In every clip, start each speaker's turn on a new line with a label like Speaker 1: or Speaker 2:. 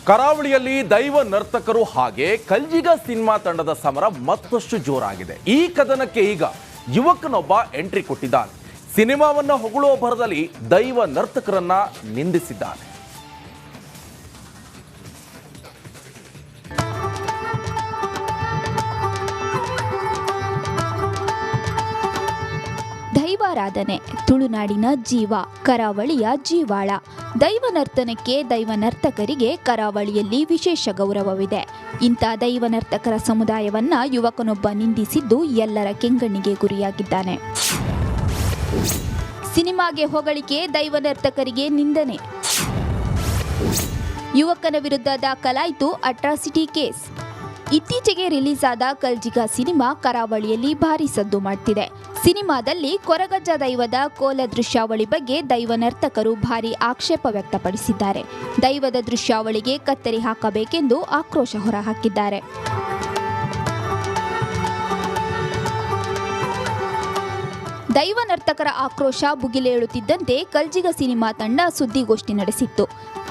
Speaker 1: ಕರಾವಳಿಯಲ್ಲಿ ದೈವ ನರ್ತಕರು ಹಾಗೆ ಕಲ್ಜಿಗ ಸಿನಿಮಾ ತಂಡದ ಸಮರ ಮತ್ತಷ್ಟು ಜೋರಾಗಿದೆ. ಈ ಕದನಕ್ಕೆ ಈಗ ಯುವಕನೊಬ್ಬ ಎಂಟ್ರಿ ಕೊಟ್ಟಿದ್ದಾನೆ. ಸಿನಿಮಾವನ್ನ ಹೊಗಳುವ ಭರದಲ್ಲಿ ದೈವ ನರ್ತಕರನ್ನ ನಿಂದಿಸಿದ್ದಾನೆ.
Speaker 2: ದೈವಾರಾಧನೆ ತುಳುನಾಡಿನ ಜೀವ, ಕರಾವಳಿಯ ಜೀವಾಳ. ದೈವ ನರ್ತನಕ್ಕೆ, ದೈವ ನರ್ತಕರಿಗೆ ಕರಾವಳಿಯಲ್ಲಿ ವಿಶೇಷ ಗೌರವವಿದೆ. ಇಂಥ ದೈವ ನರ್ತಕರ ಸಮುದಾಯವನ್ನ ಯುವಕನೊಬ್ಬ ನಿಂದಿಸಿದ್ದು ಎಲ್ಲರ ಕೆಂಗಣ್ಣಿಗೆ ಗುರಿಯಾಗಿದ್ದಾನೆ. ಸಿನಿಮಾಗೆ ಹೊಗಳಿಕೆ, ದೈವ ನರ್ತಕರಿಗೆ ನಿಂದನೆ. ಯುವಕನ ವಿರುದ್ಧ ದಾಖಲಾಯಿತು ಅಟ್ರಾಸಿಟಿ ಕೇಸ್. ಇತ್ತೀಚೆಗೆ ರಿಲೀಸ್ ಆದ ಕಲ್ಜಿಗ ಸಿನಿಮಾ ಕರಾವಳಿಯಲ್ಲಿ ಭಾರೀ ಸದ್ದು ಮಾಡ್ತಿದೆ. ಸಿನಿಮಾದಲ್ಲಿ ಕೊರಗಜ್ಜ ದೈವದ ಕೋಲ ದೃಶ್ಯಾವಳಿ ಬಗ್ಗೆ ದೈವ ನರ್ತಕರು ಭಾರೀ ಆಕ್ಷೇಪ ವ್ಯಕ್ತಪಡಿಸಿದ್ದಾರೆ. ದೈವದ ದೃಶ್ಯಾವಳಿಗೆ ಕತ್ತರಿ ಹಾಕಬೇಕೆಂದು ಆಕ್ರೋಶ ಹೊರಹಾಕಿದ್ದಾರೆ. ದೈವ ನರ್ತಕರ ಆಕ್ರೋಶ ಭುಗಿಲೇಳುತ್ತಿದ್ದಂತೆ ಕಲ್ಜಿಗ ಸಿನಿಮಾ ತಂಡ ಸುದ್ದಿಗೋಷ್ಠಿ ನಡೆಸಿತ್ತು.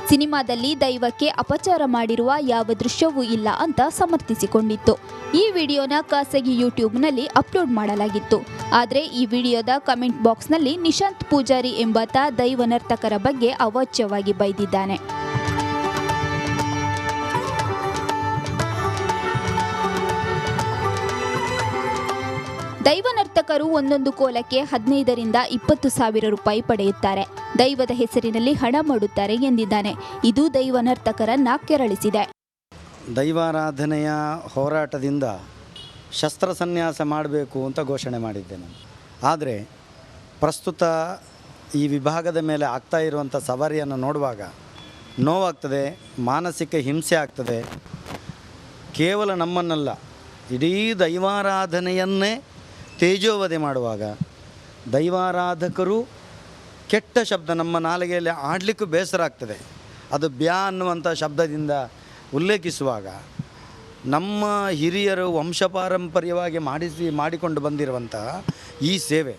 Speaker 2: ಸಿನಿಮಾದಲ್ಲಿ ದೈವಕ್ಕೆ ಅಪಚಾರ ಮಾಡಿರುವ ಯಾವ ದೃಶ್ಯವೂ ಇಲ್ಲ ಅಂತ ಸಮರ್ಥಿಸಿಕೊಂಡಿತ್ತು. ಈ ವಿಡಿಯೋನ ಖಾಸಗಿ ಯೂಟ್ಯೂಬ್ನಲ್ಲಿ ಅಪ್ಲೋಡ್ ಮಾಡಲಾಗಿತ್ತು. ಆದರೆ ಈ ವಿಡಿಯೋದ ಕಮೆಂಟ್ ಬಾಕ್ಸ್ನಲ್ಲಿ ನಿಶಾಂತ್ ಪೂಜಾರಿ ಎಂಬಾತ ದೈವ ನರ್ತಕರ ಬಗ್ಗೆ ಅವಾಚ್ಯವಾಗಿ ಬೈದಿದ್ದಾನೆ. ದೈವ ನರ್ತಕರು ಒಂದೊಂದು ಕೋಲಕ್ಕೆ 15 ರಿಂದ 20 ಸಾವಿರ ರೂಪಾಯಿ ಪಡೆಯುತ್ತಾರೆ. ದೈವದ ಹೆಸರಿನಲ್ಲಿ ಹಣ ಮಾಡುತ್ತಾರೆ ಎಂದಿದ್ದಾನೆ. ಇದು ದೈವ ನರ್ತಕರನ್ನ ಕೆರಳಿಸಿದೆ.
Speaker 3: ದೈವಾರಾಧನೆಯ ಹೋರಾಟದಿಂದ ಶಸ್ತ್ರ ಸನ್ಯಾಸ ಮಾಡಬೇಕು ಅಂತ ಘೋಷಣೆ ಮಾಡಿದ್ದೆ ನಾನು. ಆದರೆ ಪ್ರಸ್ತುತ ಈ ವಿಭಾಗದ ಮೇಲೆ ಆಗ್ತಾ ಇರುವಂಥ ಸವಾರಿಯನ್ನು ನೋಡುವಾಗ ನೋವಾಗ್ತದೆ, ಮಾನಸಿಕ ಹಿಂಸೆ ಆಗ್ತದೆ. ಕೇವಲ ನಮ್ಮನ್ನಲ್ಲ, ಇಡೀ ದೈವಾರಾಧನೆಯನ್ನೇ ತೇಜೋವಧೆ ಮಾಡುವಾಗ ದೈವಾರಾಧಕರು ಕೆಟ್ಟ ಶಬ್ದ ನಮ್ಮ ನಾಲಿಗೆಯಲ್ಲಿ ಆಡಲಿಕ್ಕೂ ಬೇಸರ ಆಗ್ತದೆ. ಅದು ಬ್ಯಾ ಅನ್ನುವಂಥ ಶಬ್ದದಿಂದ ಉಲ್ಲೇಖಿಸುವಾಗ ನಮ್ಮ ಹಿರಿಯರು ವಂಶಪಾರಂಪರ್ಯವಾಗಿ ಮಾಡಿಕೊಂಡು ಬಂದಿರುವಂತಹ ಈ ಸೇವೆ.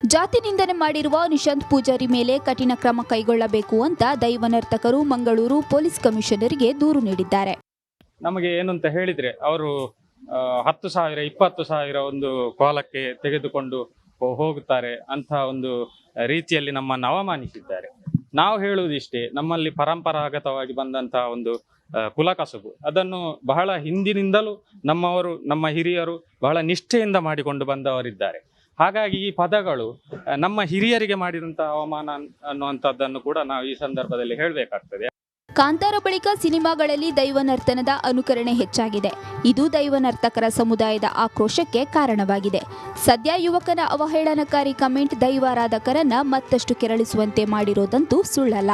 Speaker 2: ಜಾತಿ ನಿಂದನೆ ಮಾಡಿರುವ ನಿಶಾಂತ್ ಪೂಜಾರಿ ಮೇಲೆ ಕಠಿಣ ಕ್ರಮ ಕೈಗೊಳ್ಳಬೇಕು ಅಂತ ದೈವ ನರ್ತಕರು ಮಂಗಳೂರು ಪೊಲೀಸ್ ಕಮಿಷನರ್ಗೆ ದೂರು ನೀಡಿದ್ದಾರೆ.
Speaker 4: ನಮಗೆ ಏನು ಅಂತ ಹೇಳಿದರೆ ಅವರು 10,000 20,000 ಒಂದು ಕೋಲಕ್ಕೆ ತೆಗೆದುಕೊಂಡು ಹೋಗುತ್ತಾರೆ ಅಂತ ಒಂದು ರೀತಿಯಲ್ಲಿ ನಮ್ಮನ್ನು ಅವಮಾನಿಸಿದ್ದಾರೆ. ನಾವು ಹೇಳುವುದಿಷ್ಟೇ, ನಮ್ಮಲ್ಲಿ ಪರಂಪರಾಗತವಾಗಿ ಬಂದಂತಹ ಒಂದು ಕುಲಕಸುಬು, ಅದನ್ನು ಬಹಳ ಹಿಂದಿನಿಂದಲೂ ನಮ್ಮ ಹಿರಿಯರು ಬಹಳ ನಿಷ್ಠೆಯಿಂದ ಮಾಡಿಕೊಂಡು ಬಂದವರಿದ್ದಾರೆ. ಹಾಗಾಗಿ ಈ ಪದಗಳು ನಮ್ಮ ಹಿರಿಯರಿಗೆ ಮಾಡಿದಂತಹ ಅವಮಾನ ಅನ್ನುವಂಥದ್ದನ್ನು ಕೂಡ ನಾವು ಈ ಸಂದರ್ಭದಲ್ಲಿ ಹೇಳಬೇಕಾಗ್ತದೆ.
Speaker 2: ಕಾಂತಾರ ಬಳಿಕ ಸಿನಿಮಾಗಳಲ್ಲಿ ದೈವ ನರ್ತನದ ಅನುಕರಣೆ ಹೆಚ್ಚಾಗಿದೆ. ಇದು ದೈವ ನರ್ತಕರ ಸಮುದಾಯದ ಆಕ್ರೋಶಕ್ಕೆ ಕಾರಣವಾಗಿದೆ. ಸದ್ಯ ಯುವಕನ ಅವಹೇಳನಕಾರಿ ಕಮೆಂಟ್ ದೈವಾರಾಧಕರನ್ನ ಮತ್ತಷ್ಟು ಕೆರಳಿಸುವಂತೆ ಮಾಡಿರೋದಂತೂ ಸುಳ್ಳಲ್ಲ.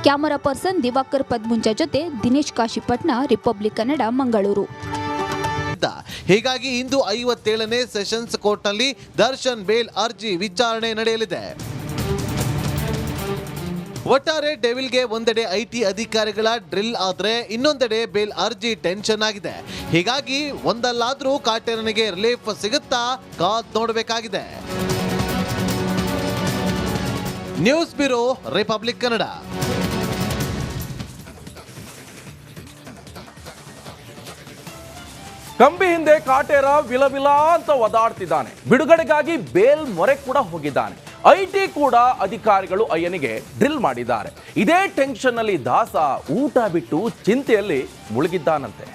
Speaker 2: ಕ್ಯಾಮರಾ ಪರ್ಸನ್ ದಿವಾಕರ್ ಪದ್ಮುಂಜ ಜೊತೆ ದಿನೇಶ್ ಕಾಶಿಪಟ್ನ, ರಿಪಬ್ಲಿಕ್ ಕನ್ನಡ, ಮಂಗಳೂರು.
Speaker 5: ಹೀಗಾಗಿ ಇಂದು 57ನೇ ಸೆಷನ್ಸ್ ಕೋರ್ಟ್ನಲ್ಲಿ ದರ್ಶನ್ ಬೇಲ್ ಅರ್ಜಿ ವಿಚಾರಣೆ ನಡೆಯಲಿದೆ. ಒಟ್ಟಾರೆ ಡೆವಿಲ್ಗೆ ಒಂದೆಡೆ ಐಟಿ ಅಧಿಕಾರಿಗಳ ಡ್ರಿಲ್ ಆದ್ರೆ ಇನ್ನೊಂದೆಡೆ ಬೇಲ್ ಅರ್ಜಿ ಟೆನ್ಷನ್ ಆಗಿದೆ. ಹೀಗಾಗಿ ಒಂದಲ್ಲಾದ್ರೂ ಕಾಟೇರನಿಗೆ ರಿಲೀಫ್ ಸಿಗುತ್ತಾ ಕಾದ್ ನೋಡಬೇಕಾಗಿದೆ. News bureau, Republic Kannada.
Speaker 1: ಕಂಬಿ ಹಿಂದೆ ಕಾಟೇರ ವಿಲವಿಲ ಅಂತ ಒದಾಡ್ತಿದ್ದಾನೆ. ಬಿಡುಗಡೆಗಾಗಿ ಬೇಲ್ ಮೊರೆ ಕೂಡ ಹೋಗಿದ್ದಾನೆ. ಐಟಿ ಕೂಡ ಅಧಿಕಾರಿಗಳು ಅಯ್ಯನಿಗೆ ಡ್ರಿಲ್ ಮಾಡಿದ್ದಾರೆ. ಇದೇ ಟೆನ್ಷನ್ ನಲ್ಲಿ ದಾಸ ಊಟ ಬಿಟ್ಟು ಚಿಂತೆಯಲ್ಲಿ ಮುಳುಗಿದ್ದಾನಂತೆ.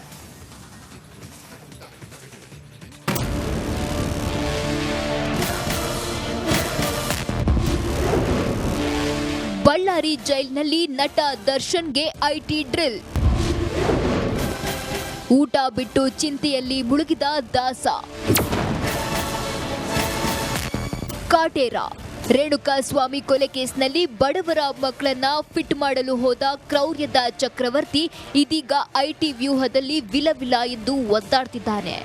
Speaker 2: ಬಳ್ಳಾರಿ ಜೈಲಿನಲ್ಲಿ ನಟ ದರ್ಶನ್ಗೆ ಐಟಿ ಡ್ರಿಲ್. ಊಟ ಬಿಟ್ಟು ಚಿಂತೆಯಲ್ಲಿ ಮುಳುಗಿದ ದಾಸ. ಕಾಟೇರ ರೇಣುಕಾಸ್ವಾಮಿ ಕೊಲೆ ಕೇಸ್ನಲ್ಲಿ ಬಡವರ ಮಕ್ಕಳನ್ನ ಫಿಟ್ ಮಾಡಲು ಹೋದ ಕ್ರೌರ್ಯದ ಚಕ್ರವರ್ತಿ ಇದೀಗ ಐಟಿ ವ್ಯೂಹದಲ್ಲಿ ವಿಲವಿಲ ಎಂದು ಒದ್ದಾಡ್ತಿದ್ದಾನೆ.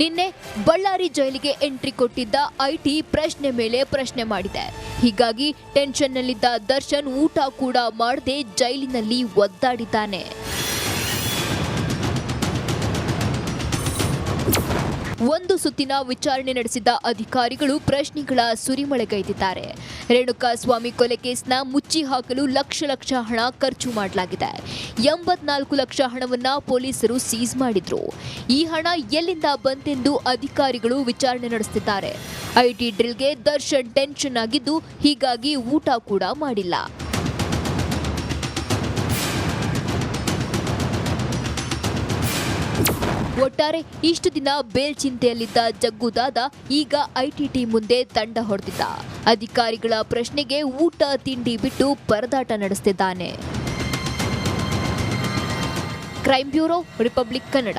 Speaker 2: ನಿನ್ನೆ ಬಳ್ಳಾರಿ ಜೈಲಿಗೆ ಎಂಟ್ರಿ ಕೊಟ್ಟಿದ್ದ ಐಟಿ ಪ್ರಶ್ನೆ ಮೇಲೆ ಪ್ರಶ್ನೆ ಮಾಡಿದೆ. ಹೀಗಾಗಿ ಟೆನ್ಷನ್ನಲ್ಲಿದ್ದ ದರ್ಶನ್ ಊಟ ಕೂಡ ಮಾಡದೆ ಜೈಲಿನಲ್ಲಿ ಒದ್ದಾಡಿದ್ದಾನೆ.
Speaker 6: ಒಂದು ಸುತ್ತಿನ ವಿಚಾರಣೆ ನಡೆಸಿದ ಅಧಿಕಾರಿಗಳು ಪ್ರಶ್ನೆಗಳ ಸುರಿಮಳೆಗೈದಿದ್ದಾರೆ. ರೇಣುಕಾಸ್ವಾಮಿ ಕೊಲೆ ಕೇಸ್ನ ಮುಚ್ಚಿ ಹಾಕಲು ಲಕ್ಷ ಹಣ ಖರ್ಚು ಮಾಡಲಾಗಿದೆ. 84 ಲಕ್ಷ ಹಣವನ್ನ ಪೊಲೀಸರು ಸೀಸ್ ಮಾಡಿದ್ರು. ಈ ಹಣ ಎಲ್ಲಿಂದ ಬಂತೆಂದು ಅಧಿಕಾರಿಗಳು ವಿಚಾರಣೆ ನಡೆಸುತ್ತಿದ್ದಾರೆ. ಐಟಿ ಡ್ರಿಲ್ಗೆ ದರ್ಶನ್ ಟೆನ್ಷನ್ ಆಗಿದ್ದು, ಹೀಗಾಗಿ ಊಟ ಕೂಡ ಮಾಡಿಲ್ಲ. ಒಟ್ಟಾರೆ ಇಷ್ಟು ದಿನ ಬೇಲ್ ಚಿಂತೆಯಲ್ಲಿದ್ದ ಜಗ್ಗುದಾದ ಈಗ ಐಟಿಟಿ ಮುಂದೆ ತಂಡ ಹೊಡೆದಿದ್ದ. ಅಧಿಕಾರಿಗಳ ಪ್ರಶ್ನೆಗೆ ಊಟ ತಿಂಡಿ ಬಿಟ್ಟು ಪರದಾಟ ನಡೆಸುತ್ತಿದ್ದಾನೆ. Crime bureau, Republic Kannada.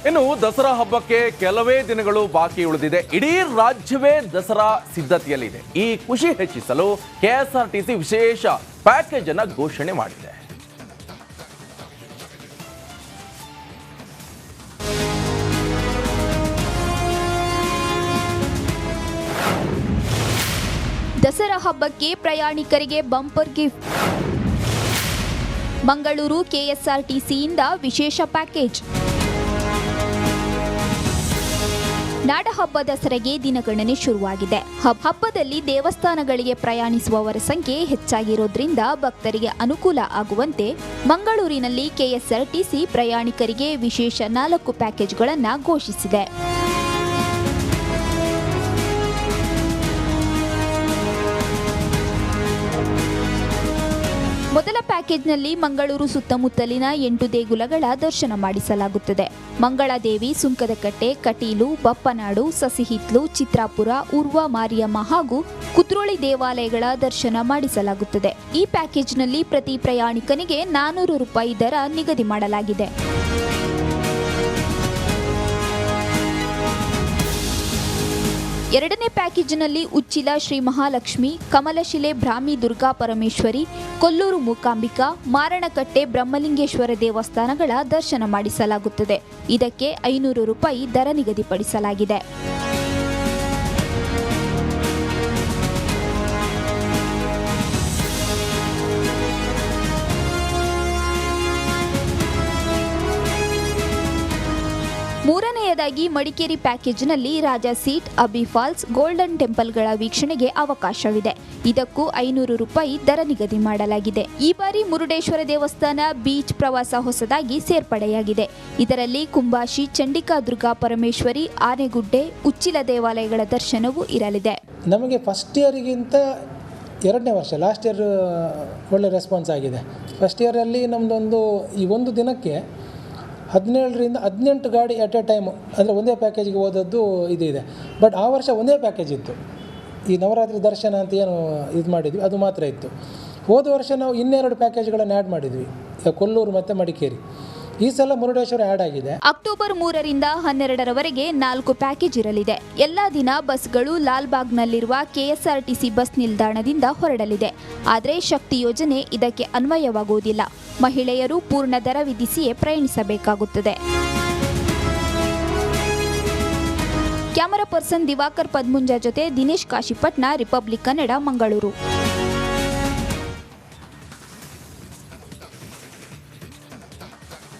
Speaker 1: ಇನ್ನು ದಸರಾ ಹಬ್ಬಕ್ಕೆ ಕೆಲವೇ ದಿನಗಳು ಬಾಕಿ ಉಳಿದಿದೆ. ಇಡೀ ರಾಜ್ಯವೇ ದಸರಾ ಸಿದ್ಧತೆಯಲ್ಲಿದೆ. ಈ ಖುಷಿ ಹೆಚ್ಚಿಸಲು ಕೆಎಸ್ಆರ್ಟಿಸಿ ವಿಶೇಷ ಪ್ಯಾಕೇಜ್ ಅನ್ನು ಘೋಷಣೆ ಮಾಡಿದೆ.
Speaker 2: ದಸರಾ ಹಬ್ಬಕ್ಕೆ ಪ್ರಯಾಣಿಕರಿಗೆ ಬಂಪರ್ ಗಿಫ್ಟ್. ಮಂಗಳೂರು ಕೆಎಸ್ಆರ್ಟಿಸಿಯಿಂದ ವಿಶೇಷ ಪ್ಯಾಕೇಜ್. ನಾಡಹಬ್ಬ ದಸರೆಗೆ ದಿನಗಣನೆ ಶುರುವಾಗಿದೆ. ಹಬ್ಬದಲ್ಲಿ ದೇವಸ್ಥಾನಗಳಿಗೆ ಪ್ರಯಾಣಿಸುವವರ ಸಂಖ್ಯೆ ಹೆಚ್ಚಾಗಿರೋದ್ರಿಂದ ಭಕ್ತರಿಗೆ ಅನುಕೂಲ ಆಗುವಂತೆ ಮಂಗಳೂರಿನಲ್ಲಿ ಕೆಎಸ್ಆರ್ಟಿಸಿ ಪ್ರಯಾಣಿಕರಿಗೆ ವಿಶೇಷ 4 ಪ್ಯಾಕೇಜ್ಗಳನ್ನು ಘೋಷಿಸಿದೆ. ಮೊದಲ ಪ್ಯಾಕೇಜ್ನಲ್ಲಿ ಮಂಗಳೂರು ಸುತ್ತಮುತ್ತಲಿನ 8 ದೇಗುಲಗಳ ದರ್ಶನ ಮಾಡಿಸಲಾಗುತ್ತದೆ. ಮಂಗಳಾದೇವಿ, ಸುಂಕದಕಟ್ಟೆ, ಕಟೀಲು, ಬಪ್ಪನಾಡು, ಸಸಿಹಿತ್ಲು, ಚಿತ್ರಾಪುರ, ಉರ್ವ ಮಾರಿಯಮ್ಮ ಹಾಗೂ ಕುದ್ರೋಳಿ ದೇವಾಲಯಗಳ ದರ್ಶನ ಮಾಡಿಸಲಾಗುತ್ತದೆ. ಈ ಪ್ಯಾಕೇಜ್ನಲ್ಲಿ ಪ್ರತಿ ಪ್ರಯಾಣಿಕನಿಗೆ 400 ರೂಪಾಯಿ ದರ ನಿಗದಿ ಮಾಡಲಾಗಿದೆ. ಎರಡನೇ ಪ್ಯಾಕೇಜ್ನಲ್ಲಿ ಉಚ್ಚಿಲ ಶ್ರೀ ಮಹಾಲಕ್ಷ್ಮಿ, ಕಮಲಶಿಲೆ ಬ್ರಾಹ್ಮಿ ದುರ್ಗಾ ಪರಮೇಶ್ವರಿ, ಕೊಲ್ಲೂರು ಮೂಕಾಂಬಿಕಾ, ಮಾರಣಕಟ್ಟೆ ಬ್ರಹ್ಮಲಿಂಗೇಶ್ವರ ದೇವಸ್ಥಾನಗಳ ದರ್ಶನ ಮಾಡಿಸಲಾಗುತ್ತದೆ. ಇದಕ್ಕೆ 500 ರೂಪಾಯಿ ದರ ನಿಗದಿಪಡಿಸಲಾಗಿದೆ. ಮೂರನೆಯದಾಗಿ ಮಡಿಕೇರಿ ಪ್ಯಾಕೇಜ್ನಲ್ಲಿ ರಾಜ ಸೀಟ್, ಅಬಿ ಫಾಲ್ಸ್, ಗೋಲ್ಡನ್ ಟೆಂಪಲ್ಗಳ ವೀಕ್ಷಣೆಗೆ ಅವಕಾಶವಿದೆ. ಇದಕ್ಕೂ 500 ರೂಪಾಯಿ ದರ ನಿಗದಿ ಮಾಡಲಾಗಿದೆ. ಈ ಬಾರಿ ಮುರುಡೇಶ್ವರ ದೇವಸ್ಥಾನ ಬೀಚ್ ಪ್ರವಾಸ ಹೊಸದಾಗಿ ಸೇರ್ಪಡೆಯಾಗಿದೆ. ಇದರಲ್ಲಿ ಕುಂಬಾಶಿ, ಚಂಡಿಕಾ ದುರ್ಗಾ ಪರಮೇಶ್ವರಿ, ಆನೆಗುಡ್ಡೆ, ಉಚ್ಚಿಲ ದೇವಾಲಯಗಳ ದರ್ಶನವೂ ಇರಲಿದೆ.
Speaker 7: ನಮಗೆ ಫಸ್ಟ್ ಇಯರಿಗಿಂತ 2ನೇ ವರ್ಷ, ಲಾಸ್ಟ್ ಇಯರ್ ಒಳ್ಳೆ ರೆಸ್ಪಾನ್ಸ್ ಆಗಿದೆ. ಫಸ್ಟ್ ಇಯರಲ್ಲಿ ನಮ್ಮದೊಂದು ಈ ಒಂದು ದಿನಕ್ಕೆ 17ರಿಂದ 18 ಗಾಡಿ ಎಟ್ ಎ ಟೈಮು, ಅಂದರೆ ಒಂದೇ ಪ್ಯಾಕೇಜಿಗೆ ಹೋದದ್ದು ಇದೆ. ಬಟ್ ಆ ವರ್ಷ ಒಂದೇ ಪ್ಯಾಕೇಜ್ ಇತ್ತು. ಈ ನವರಾತ್ರಿ ದರ್ಶನ ಅಂತ ಏನು ಇದು ಮಾಡಿದ್ವಿ ಅದು ಮಾತ್ರ ಇತ್ತು. ಹೋದ ವರ್ಷ ನಾವು 2 ಪ್ಯಾಕೇಜ್ಗಳನ್ನು ಆ್ಯಡ್ ಮಾಡಿದ್ವಿ, ಕೊಲ್ಲೂರು ಮತ್ತು ಮಡಿಕೇರಿ. ಈ ಸಲ ಮುರುಡೇಶ್ವರ ಆ್ಯಡ್ ಆಗಿದೆ.
Speaker 2: ಅಕ್ಟೋಬರ್ 3ರಿಂದ 12ರವರೆಗೆ 4 ಪ್ಯಾಕೇಜ್ ಇರಲಿದೆ. ಎಲ್ಲ ದಿನ ಬಸ್ಗಳು ಲಾಲ್ಬಾಗ್ನಲ್ಲಿರುವ ಕೆಎಸ್ಆರ್ಟಿಸಿ ಬಸ್ ನಿಲ್ದಾಣದಿಂದ ಹೊರಡಲಿದೆ. ಆದರೆ ಶಕ್ತಿ ಯೋಜನೆ ಇದಕ್ಕೆ ಅನ್ವಯವಾಗುವುದಿಲ್ಲ. ಮಹಿಳೆಯರು ಪೂರ್ಣ ದರ ವಿಧಿಸಿಯೇ ಪ್ರಯಾಣಿಸಬೇಕಾಗುತ್ತದೆ. ಕ್ಯಾಮರಾ ಪರ್ಸನ್ ದಿವಾಕರ್ ಪದ್ಮುಂಜ ಜೊತೆ ದಿನೇಶ್ ಕಾಶಿಪಟ್ನ, ರಿಪಬ್ಲಿಕ್ ಕನ್ನಡ, ಮಂಗಳೂರು.